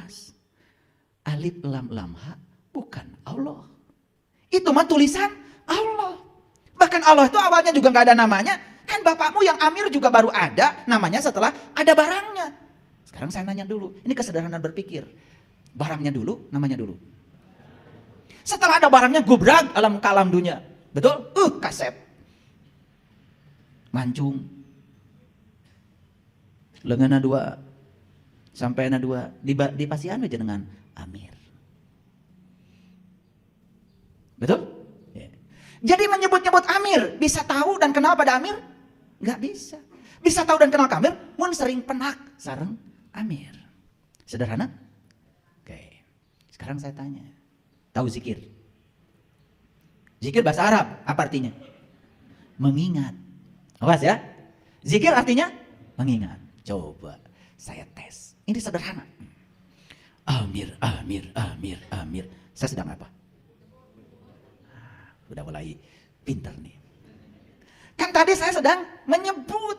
jelas. Alif lam lam ha bukan Allah. Itu mah tulisan Allah. Bahkan Allah itu awalnya juga nggak ada namanya. Kan bapakmu yang Amir juga baru ada namanya setelah ada barangnya. Sekarang saya nanya dulu, ini kesederhanaan berpikir. Barangnya dulu, namanya dulu. Setelah ada barangnya gubrak alam kalam dunia. Betul? Kasep. Mancung. Lenganna dua. Sampainya dua. Dipasihan aja dengan Amir. Betul? Ya. Jadi menyebut-nyebut Amir, bisa tahu dan kenal pada Amir? Nggak bisa. Bisa tahu dan kenal Amir, mun sering penak sareng Amir. Sederhana? Oke. Sekarang saya tanya. Tahu zikir? Zikir bahasa Arab, apa artinya? Mengingat. Awas ya. Zikir artinya mengingat. Coba saya tes. Ini sederhana. Amir, Amir, Amir, Amir. Saya sedang apa? Udah mulai pintar nih. Kan tadi saya sedang menyebut.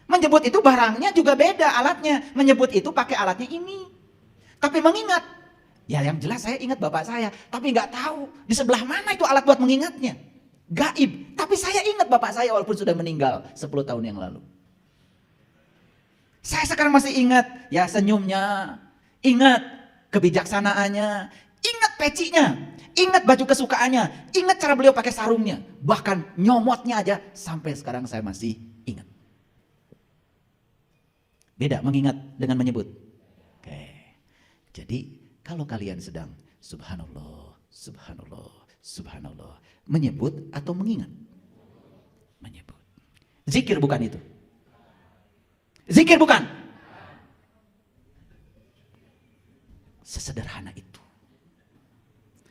Menyebut itu barangnya juga beda alatnya. Menyebut itu pakai alatnya ini. Tapi mengingat. Ya yang jelas saya ingat bapak saya. Tapi nggak tahu di sebelah mana itu alat buat mengingatnya. Gaib. Tapi saya ingat bapak saya walaupun sudah meninggal 10 tahun yang lalu. Saya sekarang masih ingat ya senyumnya. Ingat kebijaksanaannya. Ingat pecinya. Ingat baju kesukaannya, ingat cara beliau pakai sarungnya, bahkan nyomotnya aja sampai sekarang saya masih ingat. Beda mengingat dengan menyebut. Oke. Jadi kalau kalian sedang subhanallah, subhanallah, subhanallah, menyebut atau mengingat? Menyebut. Zikir bukan itu. Zikir bukan. Sesederhana itu.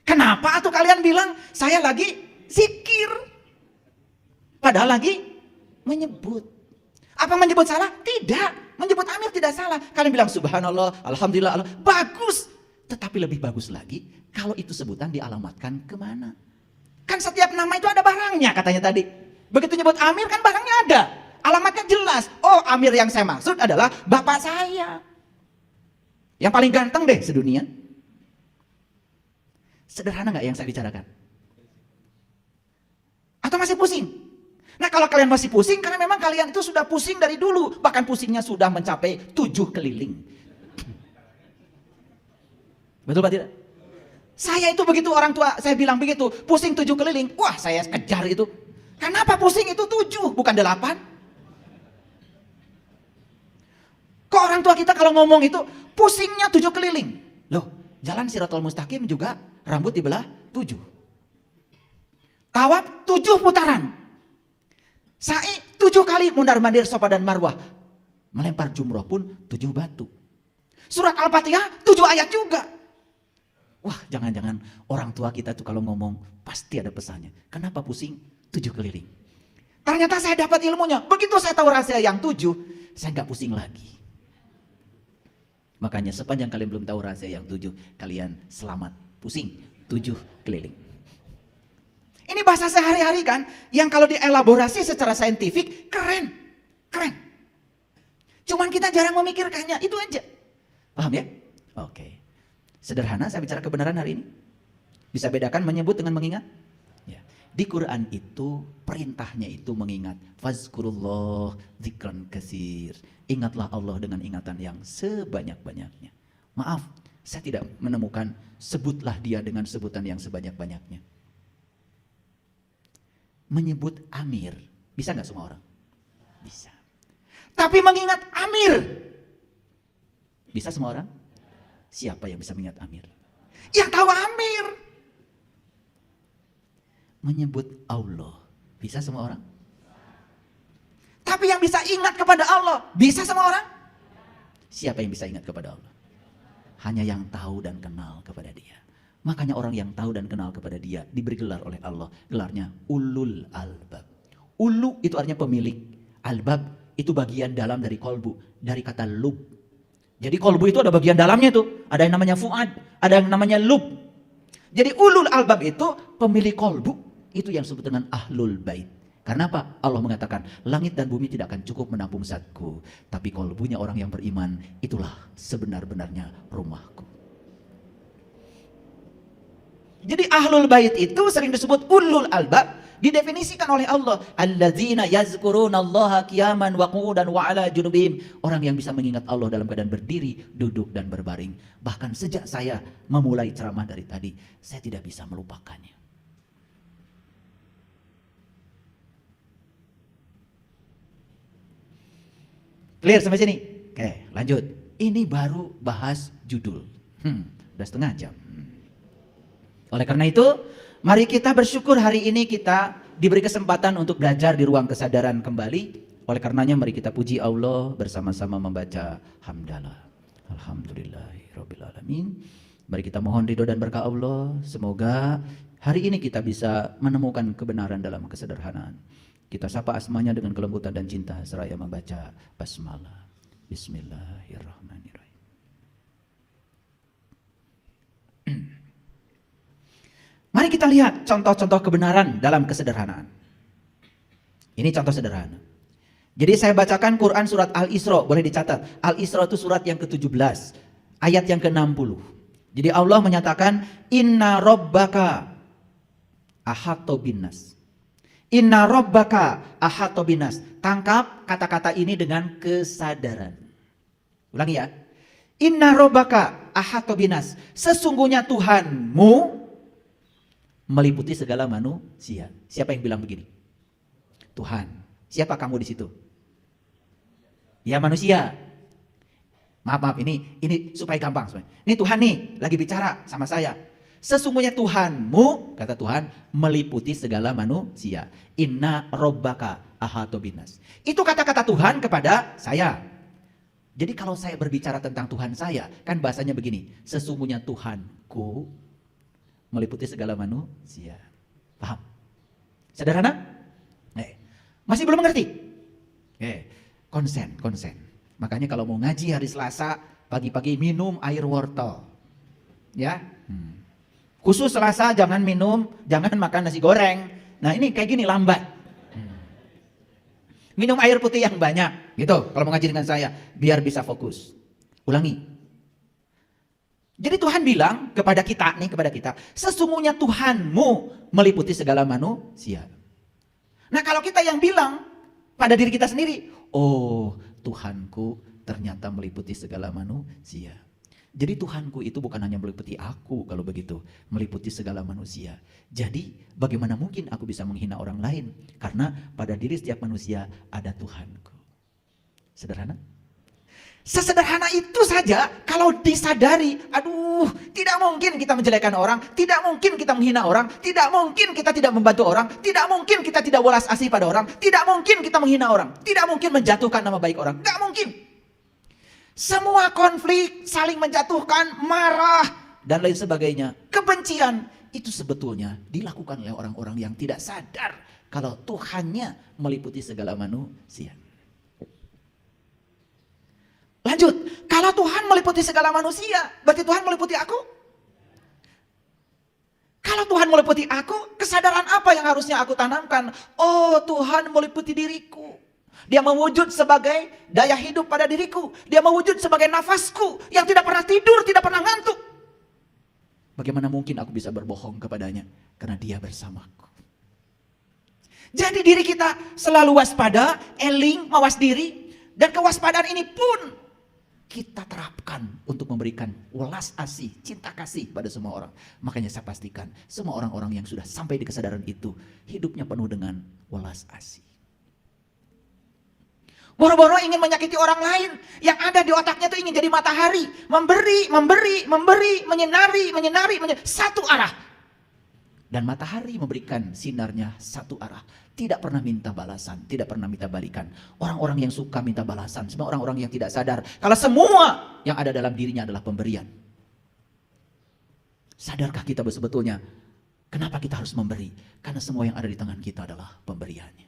Kenapa tuh kalian bilang saya lagi zikir? Padahal lagi menyebut. Apa menyebut salah? Tidak. Menyebut Amir tidak salah. Kalian bilang subhanallah, alhamdulillah, Allah. Bagus. Tetapi lebih bagus lagi kalau itu sebutan dialamatkan kemana. Kan setiap nama itu ada barangnya katanya tadi. Begitu nyebut Amir kan barangnya ada. Alamatnya jelas. Oh Amir yang saya maksud adalah bapak saya. Yang paling ganteng deh sedunia. Sederhana nggak yang saya bicarakan? Atau masih pusing? Nah kalau kalian masih pusing, karena memang kalian itu sudah pusing dari dulu. Bahkan pusingnya sudah mencapai 7 keliling. Betul Pak tidak? Saya itu begitu orang tua, saya bilang begitu. Pusing 7 keliling, wah saya kejar itu. Kenapa pusing itu 7, bukan 8? Kok orang tua kita kalau ngomong itu, pusingnya 7 keliling. Loh, jalan Siratul Mustaqim juga rambut dibelah 7. Tawaf 7 putaran. Sa'i 7 kali mundar-mandir Safa dan Marwah. Melempar jumroh pun 7 batu. Surat Al-Fatihah 7 ayat juga. Wah jangan-jangan orang tua kita tuh kalau ngomong pasti ada pesannya. Kenapa pusing 7 keliling? Ternyata saya dapat ilmunya. Begitu saya tahu rahasia yang 7, saya nggak pusing lagi. Makanya sepanjang kalian belum tahu rahasia yang 7, kalian selamat. Pusing 7 keliling. Ini bahasa sehari-hari kan, yang kalau dielaborasi secara saintifik keren, keren. Cuman kita jarang memikirkannya, itu aja. Paham ya? Oke. Sederhana saya bicara kebenaran hari ini. Bisa bedakan menyebut dengan mengingat? Ya. Di Quran itu perintahnya itu mengingat. Fazkurullah dzikran katsir. Ingatlah Allah dengan ingatan yang sebanyak-banyaknya. Maaf, saya tidak menemukan sebutlah dia dengan sebutan yang sebanyak-banyaknya. Menyebut Amir, bisa nggak semua orang? Bisa. Tapi mengingat Amir, bisa semua orang? Siapa yang bisa mengingat Amir? Yang tahu Amir. Menyebut Allah, bisa semua orang? Tapi yang bisa ingat kepada Allah, bisa semua orang? Siapa yang bisa ingat kepada Allah? Hanya yang tahu dan kenal kepada dia. Makanya orang yang tahu dan kenal kepada dia diberi gelar oleh Allah. Gelarnya ulul albab. Ulu itu artinya pemilik. Albab itu bagian dalam dari kolbu. Dari kata lub. Jadi kolbu itu ada bagian dalamnya itu. Ada yang namanya fuad. Ada yang namanya lub. Jadi ulul albab itu pemilik kolbu. Itu yang disebut dengan ahlul bait. Karena apa? Allah mengatakan langit dan bumi tidak akan cukup menampung zatku. Tapi kolbunya orang yang beriman itulah sebenar-benarnya rumahku. Jadi ahlul bait itu sering disebut ulul albab, didefinisikan oleh Allah, alladzina yazkurunallaha qiyaman wa qu'udan wa ala junubihim, orang yang bisa mengingat Allah dalam keadaan berdiri, duduk dan berbaring. Bahkan sejak saya memulai ceramah dari tadi, saya tidak bisa melupakannya. Clear sampai sini? Oke, lanjut. Ini baru bahas judul. Udah setengah jam. Oleh karena itu, mari kita bersyukur hari ini kita diberi kesempatan untuk belajar di ruang kesadaran kembali. Oleh karenanya mari kita puji Allah bersama-sama membaca hamdalah. Alhamdulillahirrabbilalamin. Mari kita mohon ridho dan berkah Allah. Semoga hari ini kita bisa menemukan kebenaran dalam kesederhanaan. Kita sapa asmanya dengan kelembutan dan cinta seraya membaca basmalah. Bismillahirrahmanirrahim. Mari kita lihat contoh-contoh kebenaran dalam kesederhanaan. Ini contoh sederhana. Jadi saya bacakan Quran surat Al-Isra, boleh dicatat. Al-Isra itu surat yang ke-17, ayat yang ke-60. Jadi Allah menyatakan, Inna Rabbaka ahato binnas. Inna Rabbaka ahato binnas. Tangkap kata-kata ini dengan kesadaran. Ulangi ya. Inna Rabbaka ahato binnas. Sesungguhnya Tuhanmu meliputi segala manusia. Siapa yang bilang begini? Tuhan. Siapa kamu di situ? Ya manusia. Maaf, ini supaya gampang. Ini Tuhan nih lagi bicara sama saya. Sesungguhnya Tuhanmu, kata Tuhan, meliputi segala manusia. Inna Rabbaka ahato binnas. Itu kata-kata Tuhan kepada saya. Jadi kalau saya berbicara tentang Tuhan saya, kan bahasanya begini. Sesungguhnya Tuhanku meliputi segala manusia. Paham? Sederhana? Masih belum mengerti? Konsen. Makanya kalau mau ngaji hari Selasa, pagi-pagi minum air wortel. Ya. Khusus Selasa jangan makan nasi goreng. Nah ini kayak gini lambat. Minum air putih yang banyak. Gitu kalau mau ngaji dengan saya. Biar bisa fokus. Ulangi. Jadi Tuhan bilang kepada kita, sesungguhnya Tuhanmu meliputi segala manusia. Nah kalau kita yang bilang pada diri kita sendiri, oh Tuhanku ternyata meliputi segala manusia. Jadi Tuhanku itu bukan hanya meliputi aku kalau begitu, meliputi segala manusia. Jadi bagaimana mungkin aku bisa menghina orang lain? Karena pada diri setiap manusia ada Tuhanku. Sederhana? Sesederhana itu saja kalau disadari, aduh tidak mungkin kita menjelekkan orang, tidak mungkin kita menghina orang, tidak mungkin kita tidak membantu orang, tidak mungkin kita tidak welas asih pada orang, tidak mungkin kita menghina orang, tidak mungkin menjatuhkan nama baik orang, tidak mungkin. Semua konflik, saling menjatuhkan, marah, dan lain sebagainya, kebencian, itu sebetulnya dilakukan oleh orang-orang yang tidak sadar kalau Tuhannya meliputi segala manusia. Lanjut, kalau Tuhan meliputi segala manusia, berarti Tuhan meliputi aku? Kalau Tuhan meliputi aku, kesadaran apa yang harusnya aku tanamkan? Oh, Tuhan meliputi diriku. Dia mewujud sebagai daya hidup pada diriku. Dia mewujud sebagai nafasku yang tidak pernah tidur, tidak pernah ngantuk. Bagaimana mungkin aku bisa berbohong kepadanya? Karena dia bersamaku. Jadi diri kita selalu waspada, eling, mawas diri. Dan kewaspadaan ini pun kita terapkan untuk memberikan welas asih, cinta kasih pada semua orang. Makanya saya pastikan semua orang-orang yang sudah sampai di kesadaran itu hidupnya penuh dengan welas asih. Boro-boro ingin menyakiti orang lain, yang ada di otaknya itu ingin jadi matahari, memberi, menyinari, satu arah. Dan matahari memberikan sinarnya satu arah. Tidak pernah minta balasan, tidak pernah minta balikan. Orang-orang yang suka minta balasan, semua orang-orang yang tidak sadar kalau semua yang ada dalam dirinya adalah pemberian. Sadarkah kita sebetulnya kenapa kita harus memberi? Karena semua yang ada di tangan kita adalah pemberiannya.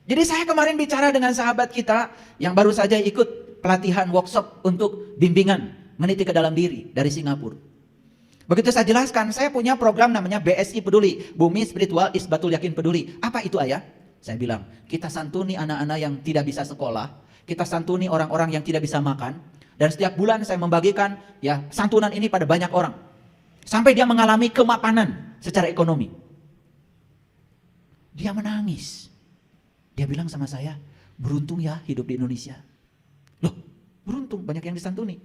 Jadi saya kemarin bicara dengan sahabat kita yang baru saja ikut pelatihan workshop untuk bimbingan meniti ke dalam diri dari Singapura. Begitu saya jelaskan, saya punya program namanya BSI Peduli, Bumi Spiritual Isbatul Yakin Peduli. Apa itu ayah? Saya bilang, kita santuni anak-anak yang tidak bisa sekolah, kita santuni orang-orang yang tidak bisa makan. Dan setiap bulan saya membagikan ya santunan ini pada banyak orang. Sampai dia mengalami kemapanan secara ekonomi. Dia menangis. Dia bilang sama saya, beruntung ya hidup di Indonesia. Loh, beruntung banyak yang disantuni.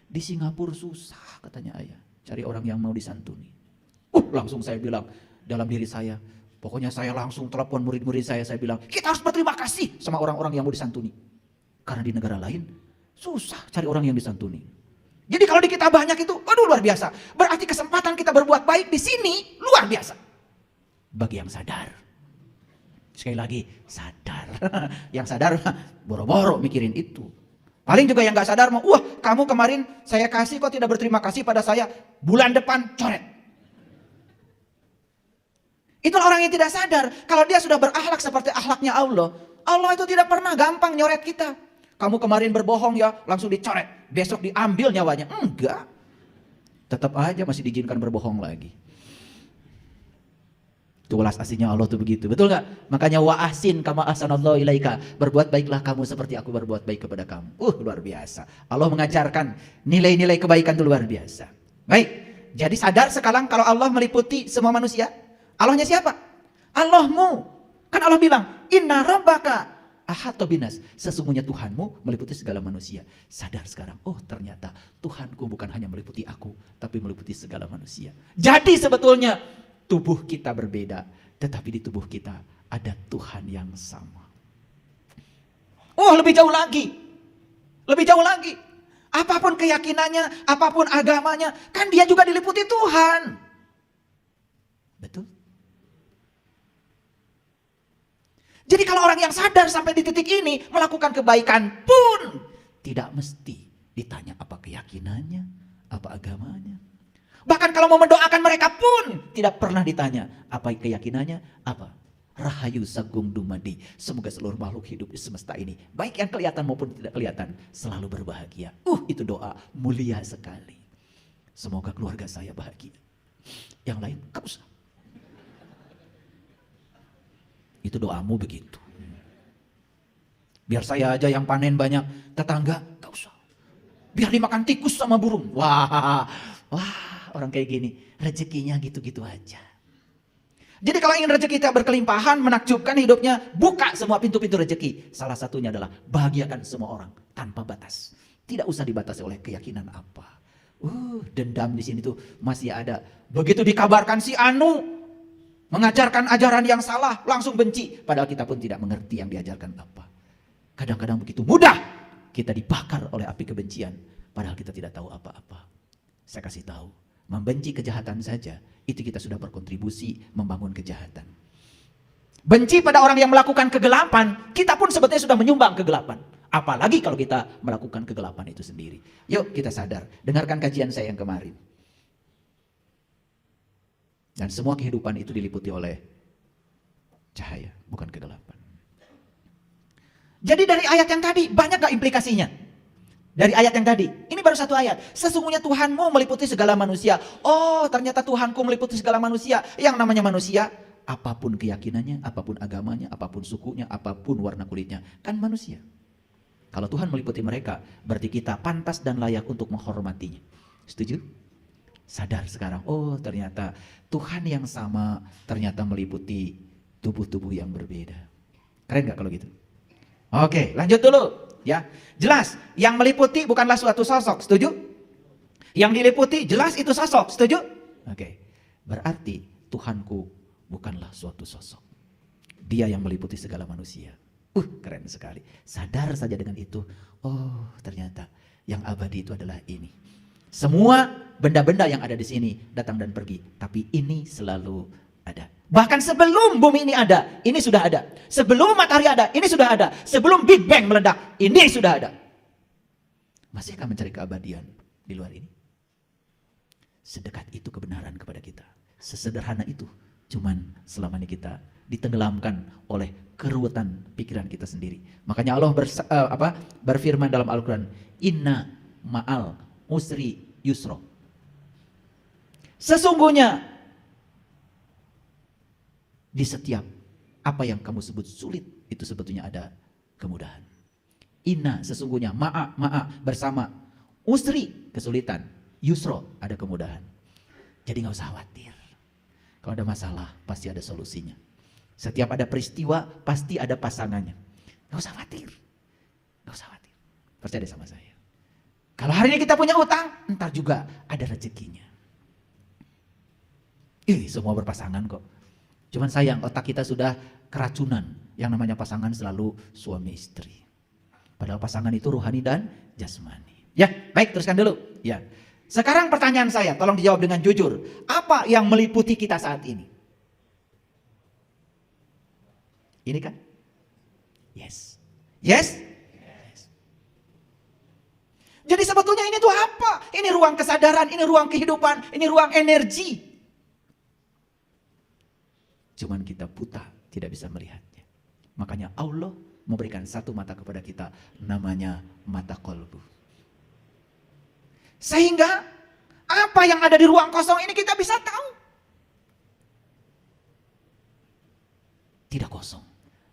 Di Singapura susah katanya ayah, cari orang yang mau disantuni. Langsung saya bilang dalam diri saya, pokoknya saya langsung telepon murid-murid saya bilang, kita harus berterima kasih sama orang-orang yang mau disantuni. Karena di negara lain, susah cari orang yang disantuni. Jadi kalau di kita banyak itu, aduh luar biasa. Berarti kesempatan kita berbuat baik di sini, luar biasa. Bagi yang sadar. Sekali lagi, sadar. Yang sadar, boro-boro mikirin itu. Paling juga yang gak sadar, wah kamu kemarin saya kasih kok tidak berterima kasih pada saya. Bulan depan, coret. Itulah orang yang tidak sadar. Kalau dia sudah berakhlak seperti akhlaknya Allah. Allah itu tidak pernah gampang nyoret kita. Kamu kemarin berbohong ya, langsung dicoret. Besok diambil nyawanya. Enggak. Tetap aja masih diizinkan berbohong lagi. Itu welas asihnya Allah tuh begitu. Betul gak? Makanya wa ahsin kama ahsanallahu ilaika. Berbuat baiklah kamu seperti aku berbuat baik kepada kamu. Luar biasa. Allah mengajarkan nilai-nilai kebaikan itu luar biasa. Baik. Jadi sadar sekarang kalau Allah meliputi semua manusia. Allahnya siapa? Allahmu. Kan Allah bilang, inna rabbaka ahata binas. Sesungguhnya Tuhanmu meliputi segala manusia. Sadar sekarang, oh ternyata Tuhanku bukan hanya meliputi aku, tapi meliputi segala manusia. Jadi sebetulnya tubuh kita berbeda, tetapi di tubuh kita ada Tuhan yang sama. Oh lebih jauh lagi. Lebih jauh lagi. Apapun keyakinannya, apapun agamanya, kan dia juga diliputi Tuhan. Betul? Jadi kalau orang yang sadar sampai di titik ini melakukan kebaikan pun tidak mesti ditanya apa keyakinannya, apa agamanya. Bahkan kalau mau mendoakan mereka pun tidak pernah ditanya apa keyakinannya, apa. Rahayu sagung dumadi. Semoga seluruh makhluk hidup di semesta ini, baik yang kelihatan maupun tidak kelihatan, selalu berbahagia. Itu doa mulia sekali. Semoga keluarga saya bahagia. Yang lain gak usah. Itu doamu begitu. Biar saya aja yang panen banyak, tetangga gak usah. Biar dimakan tikus sama burung. Wah, orang kayak gini rezekinya gitu-gitu aja. Jadi kalau ingin rezeki kita berkelimpahan, menakjubkan hidupnya, buka semua pintu-pintu rezeki. Salah satunya adalah bahagiakan semua orang tanpa batas. Tidak usah dibatasi oleh keyakinan apa. Dendam di sini tuh masih ada. Begitu dikabarkan si Anu mengajarkan ajaran yang salah, langsung benci. Padahal kita pun tidak mengerti yang diajarkan apa. Kadang-kadang begitu mudah kita dibakar oleh api kebencian. Padahal kita tidak tahu apa-apa. Saya kasih tahu, membenci kejahatan saja, itu kita sudah berkontribusi membangun kejahatan. Benci pada orang yang melakukan kegelapan, kita pun sebetulnya sudah menyumbang kegelapan. Apalagi kalau kita melakukan kegelapan itu sendiri. Yuk kita sadar, dengarkan kajian saya yang kemarin. Dan semua kehidupan itu diliputi oleh cahaya, bukan kegelapan. Jadi dari ayat yang tadi, banyak gak implikasinya? Dari ayat yang tadi, ini baru satu ayat. Sesungguhnya Tuhanmu meliputi segala manusia. Oh ternyata Tuhanku meliputi segala manusia. Yang namanya manusia, apapun keyakinannya, apapun agamanya, apapun sukunya, apapun warna kulitnya. Kan manusia. Kalau Tuhan meliputi mereka, berarti kita pantas dan layak untuk menghormatinya. Setuju? Sadar sekarang, oh ternyata Tuhan yang sama ternyata meliputi tubuh-tubuh yang berbeda. Keren gak kalau gitu? Oke, lanjut dulu ya. Jelas, yang meliputi bukanlah suatu sosok, setuju? Yang diliputi jelas itu sosok, setuju? Oke, berarti Tuhanku bukanlah suatu sosok. Dia yang meliputi segala manusia. Keren sekali. Sadar saja dengan itu, oh ternyata yang abadi itu adalah ini. Semua benda-benda yang ada di sini datang dan pergi, tapi ini selalu ada. Bahkan sebelum bumi ini ada, ini sudah ada. Sebelum matahari ada, ini sudah ada. Sebelum Big Bang meledak, ini sudah ada. Masihkah mencari keabadian di luar ini? Sedekat itu kebenaran kepada kita. Sesederhana itu, cuman selama ini kita ditenggelamkan oleh keruwetan pikiran kita sendiri. Makanya Allah berfirman dalam Al-Quran, Inna ma'al usri yusro. Sesungguhnya di setiap apa yang kamu sebut sulit, itu sebetulnya ada kemudahan. Inna sesungguhnya, ma'a bersama. Usri kesulitan, yusro ada kemudahan. Jadi gak usah khawatir. Kalau ada masalah pasti ada solusinya. Setiap ada peristiwa pasti ada pasangannya. Gak usah khawatir. Gak usah khawatir. Percaya sama saya. Kalau hari ini kita punya utang, ntar juga ada rezekinya. Semua berpasangan kok. Cuman sayang otak kita sudah keracunan. Yang namanya pasangan selalu suami istri. Padahal pasangan itu rohani dan jasmani. Ya, baik, teruskan dulu. Ya. Sekarang pertanyaan saya, tolong dijawab dengan jujur. Apa yang meliputi kita saat ini? Ini kan? Yes. Yes? Yes. Jadi sebetulnya ini tuh apa? Ini ruang kesadaran, ini ruang kehidupan, ini ruang energi. Cuman kita buta, tidak bisa melihatnya. Makanya Allah memberikan satu mata kepada kita, namanya mata kolbu. Sehingga apa yang ada di ruang kosong ini kita bisa tahu. Tidak kosong,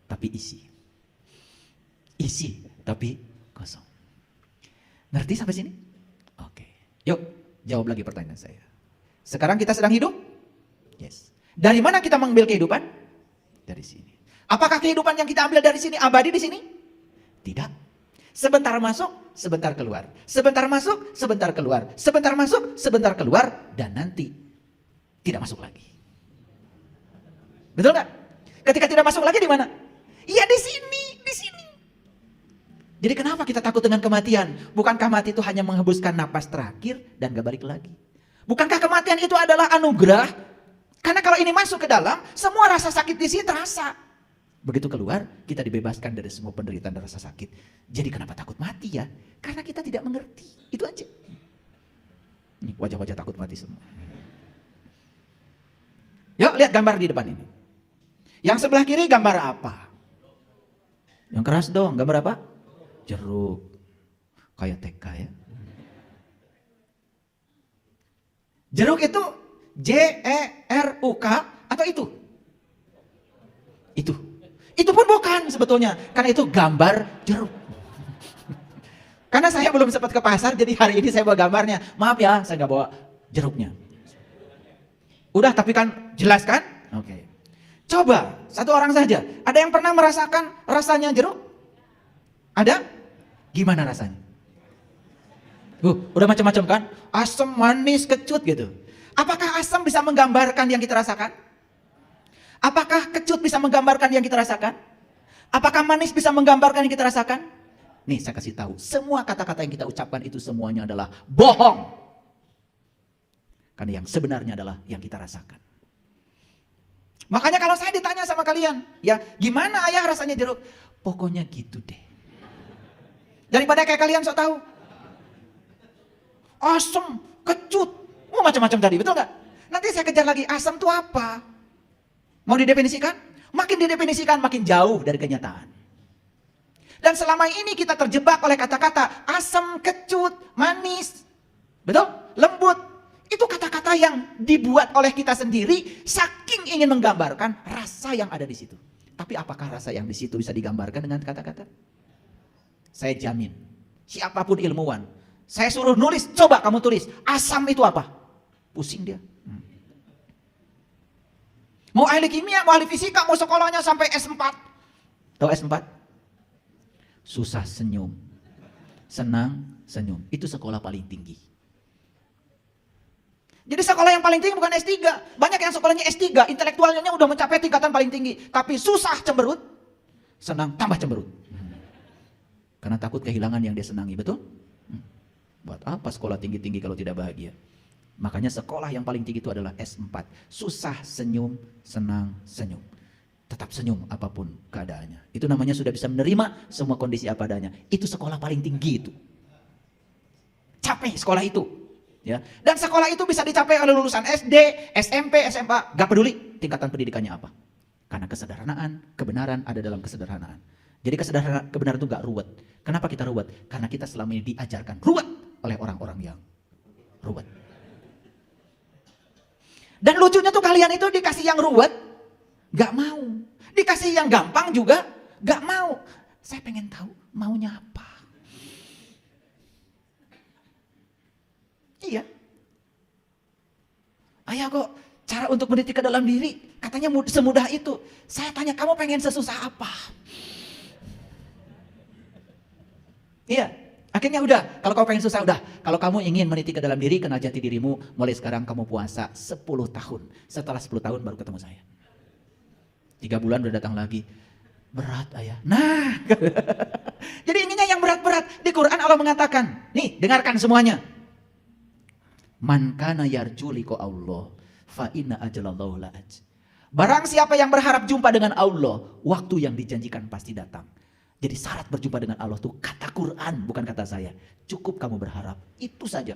tapi isi. Isi, tapi kosong. Ngerti sampai sini? Oke. Yuk, jawab lagi pertanyaan saya. Sekarang kita sedang hidup? Yes. Dari mana kita mengambil kehidupan? Dari sini. Apakah kehidupan yang kita ambil dari sini abadi di sini? Tidak. Sebentar masuk, sebentar keluar. Sebentar masuk, sebentar keluar. Sebentar masuk, sebentar keluar. Dan nanti tidak masuk lagi. Betul nggak? Ketika tidak masuk lagi di mana? Iya di sini, di sini. Jadi kenapa kita takut dengan kematian? Bukankah mati itu hanya menghembuskan napas terakhir dan gak balik lagi? Bukankah kematian itu adalah anugerah? Karena kalau ini masuk ke dalam, semua rasa sakit di sini terasa. Begitu keluar, kita dibebaskan dari semua penderitaan dan rasa sakit. Jadi kenapa takut mati ya? Karena kita tidak mengerti. Itu aja. Ini wajah-wajah takut mati semua. Yuk lihat gambar di depan ini. Yang sebelah kiri gambar apa? Yang keras dong, gambar apa? Jeruk. Kayak TK ya. Jeruk itu JERUK atau itu? Itu. Itu pun bukan sebetulnya, karena itu gambar jeruk. Karena saya belum sempat ke pasar, jadi hari ini saya bawa gambarnya. Maaf ya, saya nggak bawa jeruknya. Udah, tapi kan jelas kan? Oke. Coba, satu orang saja. Ada yang pernah merasakan rasanya jeruk? Ada? Gimana rasanya? Udah macam-macam kan? Asam, manis, kecut gitu. Apakah asam bisa menggambarkan yang kita rasakan? Apakah kecut bisa menggambarkan yang kita rasakan? Apakah manis bisa menggambarkan yang kita rasakan? Nih saya kasih tahu, semua kata-kata yang kita ucapkan itu semuanya adalah bohong. Karena yang sebenarnya adalah yang kita rasakan. Makanya kalau saya ditanya sama kalian, ya gimana ayah rasanya jeruk? Pokoknya gitu deh. Daripada kayak kalian sok tahu. Asam, kecut, macam-macam tadi, betul nggak? Nanti saya kejar lagi, asam itu apa? Mau didefinisikan? Makin didefinisikan makin jauh dari kenyataan. Dan selama ini kita terjebak oleh kata-kata asam, kecut, manis. Betul? Lembut. Itu kata-kata yang dibuat oleh kita sendiri saking ingin menggambarkan rasa yang ada di situ. Tapi apakah rasa yang di situ bisa digambarkan dengan kata-kata? Saya jamin, siapapun ilmuwan, saya suruh nulis, coba kamu tulis, asam itu apa? Pusing dia. Mau ahli kimia, mau ahli fisika, mau sekolahnya sampai S4. Tahu S4? Susah senyum, senang senyum. Itu sekolah paling tinggi. Jadi sekolah yang paling tinggi bukan S3. Banyak yang sekolahnya S3, intelektualnya udah mencapai tingkatan paling tinggi. Tapi susah cemberut, senang tambah cemberut. Karena takut kehilangan yang dia senangi, betul? Buat apa sekolah tinggi-tinggi kalau tidak bahagia? Makanya sekolah yang paling tinggi itu adalah S4. Susah senyum, senang senyum. Tetap senyum apapun keadaannya. Itu namanya sudah bisa menerima semua kondisi apa adanya. Itu sekolah paling tinggi itu. Capek sekolah itu. Ya. Dan sekolah itu bisa dicapai oleh lulusan SD, SMP, SMA. Gak peduli tingkatan pendidikannya apa. Karena kesederhanaan, kebenaran ada dalam kesederhanaan. Jadi kesederhanaan, kebenaran itu gak ruwet. Kenapa kita ruwet? Karena kita selama ini diajarkan ruwet oleh orang-orang yang ruwet. Dan lucunya tuh kalian itu dikasih yang ruwet, gak mau. Dikasih yang gampang juga, gak mau. Saya pengen tahu maunya apa. Saya kok cara untuk mendidik ke dalam diri katanya semudah itu. Saya tanya, kamu pengen sesusah apa? Iya, akhirnya udah. Kalau kamu pengen susah udah. Kalau kamu ingin meniti ke dalam diri, kenal jati dirimu, mulai sekarang kamu puasa 10 tahun. Setelah 10 tahun baru ketemu saya. 3 bulan udah datang lagi. Berat ayah. Nah, jadi inginnya yang berat-berat. Di Quran Allah mengatakan, nih dengarkan semuanya. Man kana yarju liqa Allah fa inna ajalallahu la'aj. Barang siapa yang berharap jumpa dengan Allah, waktu yang dijanjikan pasti datang. Jadi syarat berjumpa dengan Allah tuh kata Quran, bukan kata saya. Cukup kamu berharap, itu saja.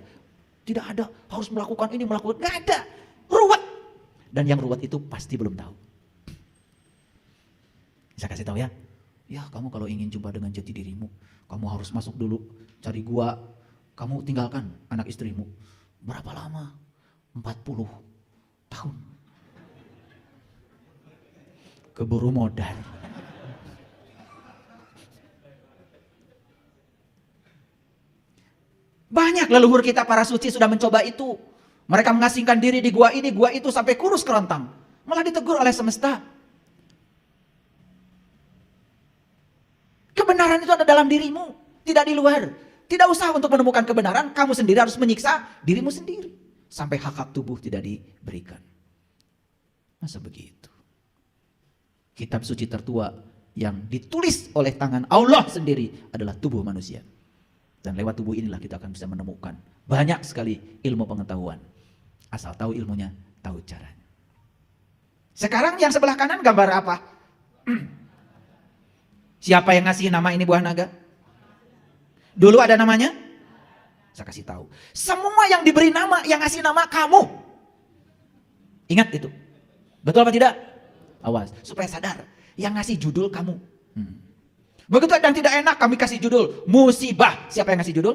Tidak ada harus melakukan ini, melakukan, nggak ada. Ruwet. Dan yang ruwet itu pasti belum tahu. Saya kasih tahu ya. Ya, kamu kalau ingin jumpa dengan jati dirimu, kamu harus masuk dulu, cari gua, kamu tinggalkan anak istrimu. Berapa lama? 40 tahun. Keburu modal. Banyak leluhur kita para suci sudah mencoba itu. Mereka mengasingkan diri di gua ini, gua itu sampai kurus kerontang. Malah ditegur oleh semesta. Kebenaran itu ada dalam dirimu, tidak di luar. Tidak usah untuk menemukan kebenaran, kamu sendiri harus menyiksa dirimu sendiri. Sampai hak-hak tubuh tidak diberikan. Masa begitu? Kitab suci tertua yang ditulis oleh tangan Allah sendiri adalah tubuh manusia. Dan lewat tubuh inilah kita akan bisa menemukan banyak sekali ilmu pengetahuan. Asal tahu ilmunya, tahu caranya. Sekarang yang sebelah kanan gambar apa? Siapa yang ngasih nama ini buah naga? Dulu ada namanya? Saya kasih tahu. Semua yang diberi nama, yang ngasih nama kamu. Ingat itu. Betul apa tidak? Awas, supaya sadar. Yang ngasih judul kamu. Begitu yang tidak enak kami kasih judul musibah. Siapa yang ngasih judul?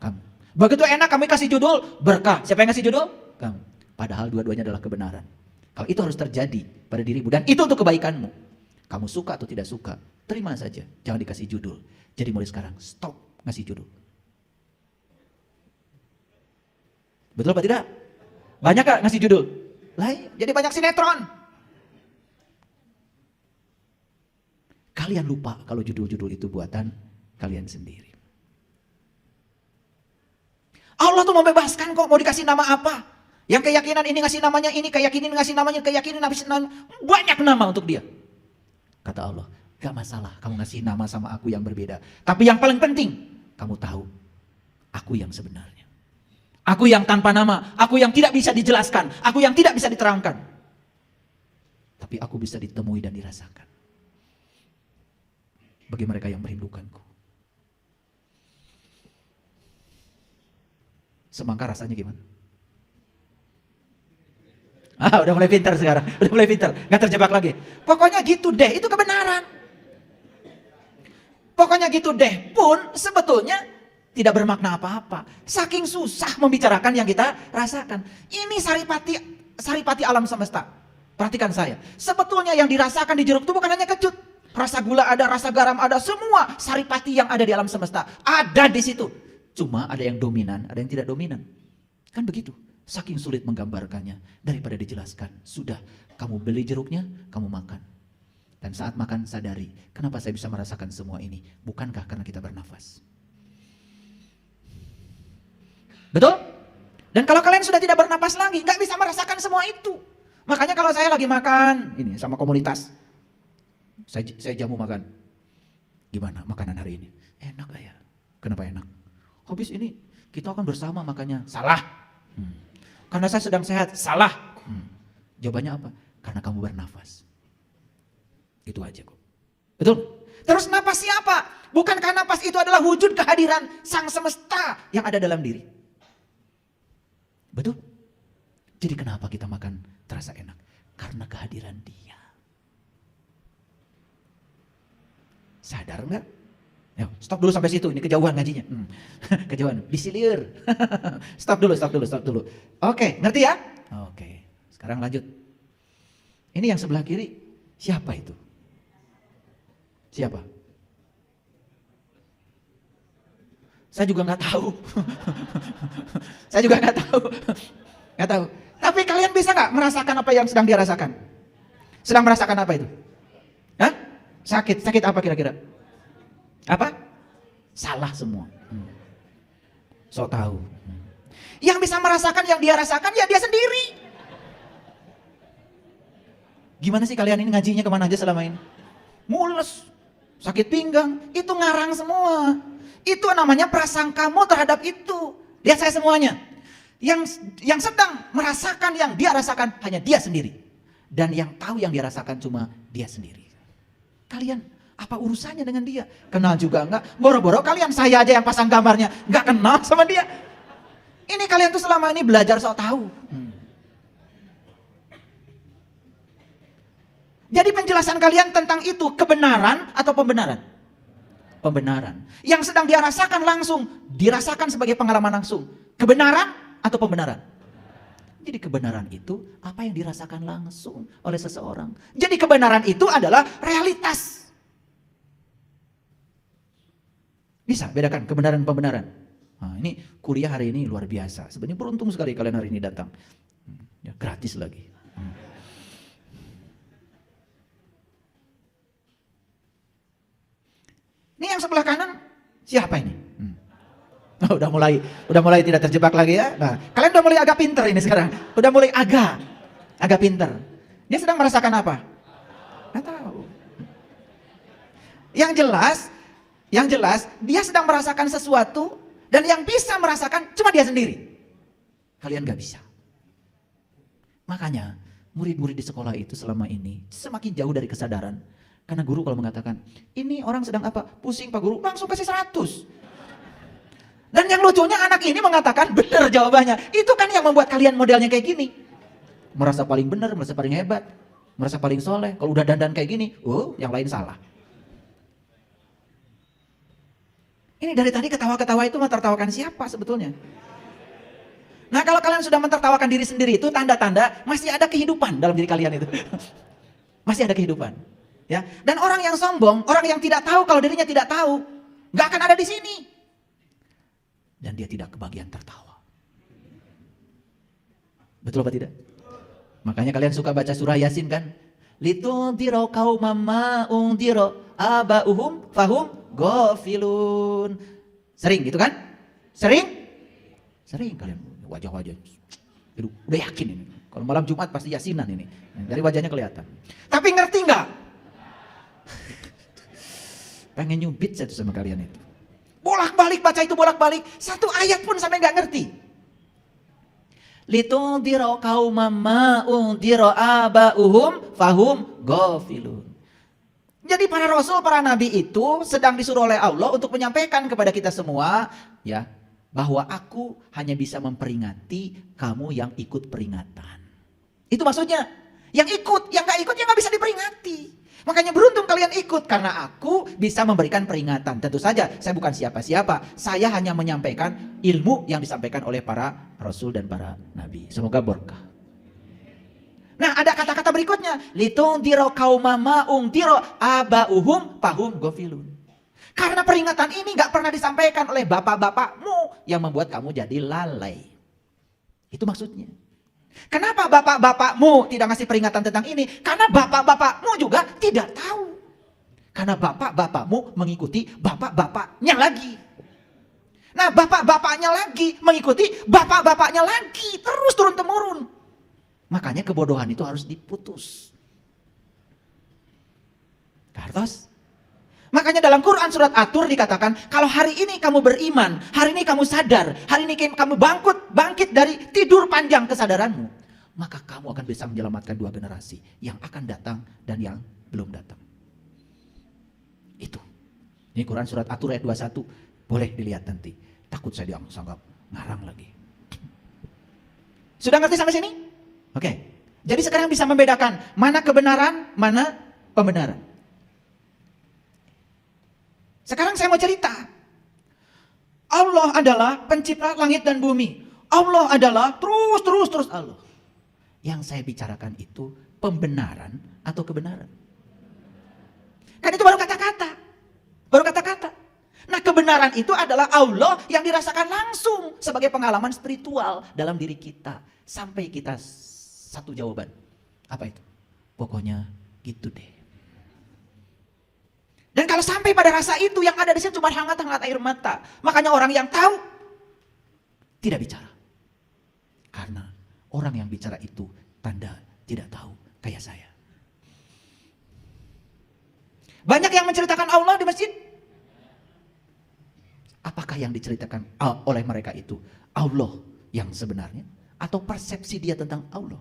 Kamu. Begitu enak kami kasih judul berkah. Siapa yang ngasih judul? Kamu. Padahal dua-duanya adalah kebenaran. Kalau itu harus terjadi pada dirimu dan itu untuk kebaikanmu. Kamu suka atau tidak suka, terima saja. Jangan dikasih judul. Jadi mulai sekarang stop ngasih judul. Betul apa tidak? Banyak gak ngasih judul? Lain, jadi banyak sinetron. Kalian lupa kalau judul-judul itu buatan kalian sendiri. Allah tuh membebaskan kok, mau dikasih nama apa. Yang keyakinan ini ngasih namanya ini, keyakinan ngasih namanya, keyakinan ngasih nama. Banyak nama untuk dia. Kata Allah, gak masalah kamu ngasih nama sama aku yang berbeda. Tapi yang paling penting, kamu tahu aku yang sebenarnya. Aku yang tanpa nama, aku yang tidak bisa dijelaskan, aku yang tidak bisa diterangkan. Tapi aku bisa ditemui dan dirasakan. Bagi mereka yang merindukanku. Semangka rasanya gimana? Udah mulai pintar sekarang, udah mulai pintar, gak terjebak lagi. Pokoknya gitu deh, itu kebenaran. Pokoknya gitu deh pun sebetulnya tidak bermakna apa-apa. Saking susah membicarakan yang kita rasakan. Ini saripati alam semesta. Perhatikan saya, sebetulnya yang dirasakan di jeruk itu bukan hanya kecut. Rasa gula ada, rasa garam ada, semua saripati yang ada di alam semesta ada di situ. Cuma ada yang dominan, ada yang tidak dominan. Kan begitu. Saking sulit menggambarkannya daripada dijelaskan. Sudah, kamu beli jeruknya, kamu makan. Dan saat makan sadari, kenapa saya bisa merasakan semua ini? Bukankah karena kita bernafas? Betul? Dan kalau kalian sudah tidak bernapas lagi, nggak bisa merasakan semua itu. Makanya kalau saya lagi makan, ini sama komunitas, saya jamu makan. Gimana makanan hari ini? Enak gak ya? Kenapa enak? Habis ini kita akan bersama makannya. Salah. Karena saya sedang sehat. Salah. Jawabannya apa? Karena kamu bernafas. Itu aja kok. Betul? Terus napas siapa? Bukankah napas itu adalah wujud kehadiran sang semesta yang ada dalam diri? Betul? Jadi kenapa kita makan terasa enak? Karena kehadiran dia. Sadar enggak? Yuk, stop dulu sampai situ. Ini kejauhan ngajinya. Kejauhan. Disilir. Stop dulu. Oke, ngerti ya? Oke. Sekarang lanjut. Ini yang sebelah kiri. Siapa itu? Siapa? Saya juga nggak tahu. Saya juga nggak tahu. Nggak tahu. Tapi kalian bisa nggak merasakan apa yang sedang dia rasakan? Sedang merasakan apa itu? Hah? Sakit. Sakit apa kira-kira? Apa? Salah semua. So tahu. Yang bisa merasakan yang dia rasakan ya dia sendiri. Gimana sih kalian ini ngajinya kemana aja selama ini? Mules, sakit pinggang, itu ngarang semua. Itu namanya prasangkamu terhadap itu. Lihat saya semuanya. Yang sedang merasakan yang dia rasakan hanya dia sendiri. Dan yang tahu yang dia rasakan cuma dia sendiri. Kalian apa urusannya dengan dia? Kenal juga enggak? Boro-boro kalian saya aja yang pasang gambarnya enggak kenal sama dia. Ini kalian tuh selama ini belajar sok tahu. Jadi penjelasan kalian tentang itu kebenaran atau pembenaran? Pembenaran. Yang sedang dia rasakan langsung, dirasakan sebagai pengalaman langsung. Kebenaran atau pembenaran? Jadi kebenaran itu apa yang dirasakan langsung oleh seseorang. Jadi kebenaran itu adalah realitas. Bisa bedakan kebenaran dan pembenaran? Nah, ini kuliah hari ini luar biasa. Sebenarnya beruntung sekali kalian hari ini datang. Ya, gratis lagi. Ini yang sebelah kanan siapa ini? Oh, udah mulai tidak terjebak lagi ya. Nah, kalian udah mulai agak pinter ini sekarang. Udah mulai agak pinter. Dia sedang merasakan apa? Nggak tahu. Yang jelas dia sedang merasakan sesuatu dan yang bisa merasakan cuma dia sendiri. Kalian nggak bisa. Makanya murid-murid di sekolah itu selama ini semakin jauh dari kesadaran. Karena guru kalau mengatakan, ini orang sedang apa? Pusing Pak Guru, langsung kasih 100. Dan yang lucunya anak ini mengatakan benar jawabannya. Itu kan yang membuat kalian modelnya kayak gini. Merasa paling benar, merasa paling hebat, merasa paling soleh. Kalau udah dandan kayak gini, yang lain salah. Ini dari tadi ketawa-ketawa itu mentertawakan siapa sebetulnya? Nah kalau kalian sudah mentertawakan diri sendiri itu tanda-tanda masih ada kehidupan dalam diri kalian itu. Masih ada kehidupan. Ya, dan orang yang sombong, orang yang tidak tahu kalau dirinya tidak tahu, nggak akan ada di sini. Dan dia tidak kebagian tertawa. Betul apa tidak? Makanya kalian suka baca surah Yasin kan? Litundiro qaumama undiro abauhum fahum ghafilun. Sering gitu kan? Sering kalian wajah-wajah. Udah yakin ini. Kalau malam Jumat pasti Yasinan ini. Dari wajahnya kelihatan. Tapi ngerti nggak? Pengen nyubit saya tuh sama kalian itu. Bolak-balik baca itu bolak-balik. Satu ayat pun sampai nggak ngerti. Litundiro qaumama undiro abauhum fahum ghafilun. Jadi para rasul, para nabi itu sedang disuruh oleh Allah untuk menyampaikan kepada kita semua ya, bahwa aku hanya bisa memperingati kamu yang ikut peringatan. Itu maksudnya. Yang ikut, yang nggak ikut ya nggak bisa diperingati. Makanya beruntung kalian ikut karena aku bisa memberikan peringatan. Tentu saja saya bukan siapa-siapa. Saya hanya menyampaikan ilmu yang disampaikan oleh para rasul dan para nabi. Semoga berkah. Nah ada kata-kata berikutnya. Litundiro qaumama undiro abauhum fahum ghafilun. Karena peringatan ini gak pernah disampaikan oleh bapak-bapakmu yang membuat kamu jadi lalai. Itu maksudnya. Kenapa bapak-bapakmu tidak ngasih peringatan tentang ini? Karena bapak-bapakmu juga tidak tahu. Karena bapak-bapakmu mengikuti bapak-bapaknya lagi. Nah bapak-bapaknya lagi mengikuti bapak-bapaknya lagi. Terus turun-temurun. Makanya kebodohan itu harus diputus. Kartos? Makanya dalam Quran surat At-Tur dikatakan, kalau hari ini kamu beriman, hari ini kamu sadar, hari ini kamu bangkit dari tidur panjang kesadaranmu, maka kamu akan bisa menyelamatkan 2 generasi yang akan datang dan yang belum datang. Itu. Ini Quran surat At-Tur ayat 21. Boleh dilihat nanti. Takut saya dianggap ngarang lagi. Sudah ngerti sampai sini? Oke. Jadi sekarang bisa membedakan mana kebenaran, mana pembenaran. Sekarang saya mau cerita. Allah adalah pencipta langit dan bumi. Allah adalah terus Allah. Yang saya bicarakan itu pembenaran atau kebenaran. Kan itu baru kata-kata. Nah kebenaran itu adalah Allah yang dirasakan langsung sebagai pengalaman spiritual dalam diri kita. Sampai kita satu jawaban. Apa itu? Pokoknya gitu deh. Dan kalau sampai pada rasa itu, yang ada di sini cuma hangat-hangat air mata. Makanya orang yang tahu tidak bicara. Karena orang yang bicara itu tanda tidak tahu, kayak saya. Banyak yang menceritakan Allah di masjid. Apakah yang diceritakan oleh mereka itu Allah yang sebenarnya? Atau persepsi dia tentang Allah?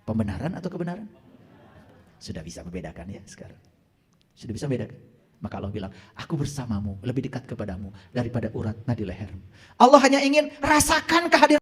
Pembenaran atau kebenaran? Sudah bisa membedakan ya sekarang. Sudah bisa membedakan. Maka Allah bilang, aku bersamamu, lebih dekat kepadamu daripada urat nadi lehermu. Allah hanya ingin rasakan kehadiran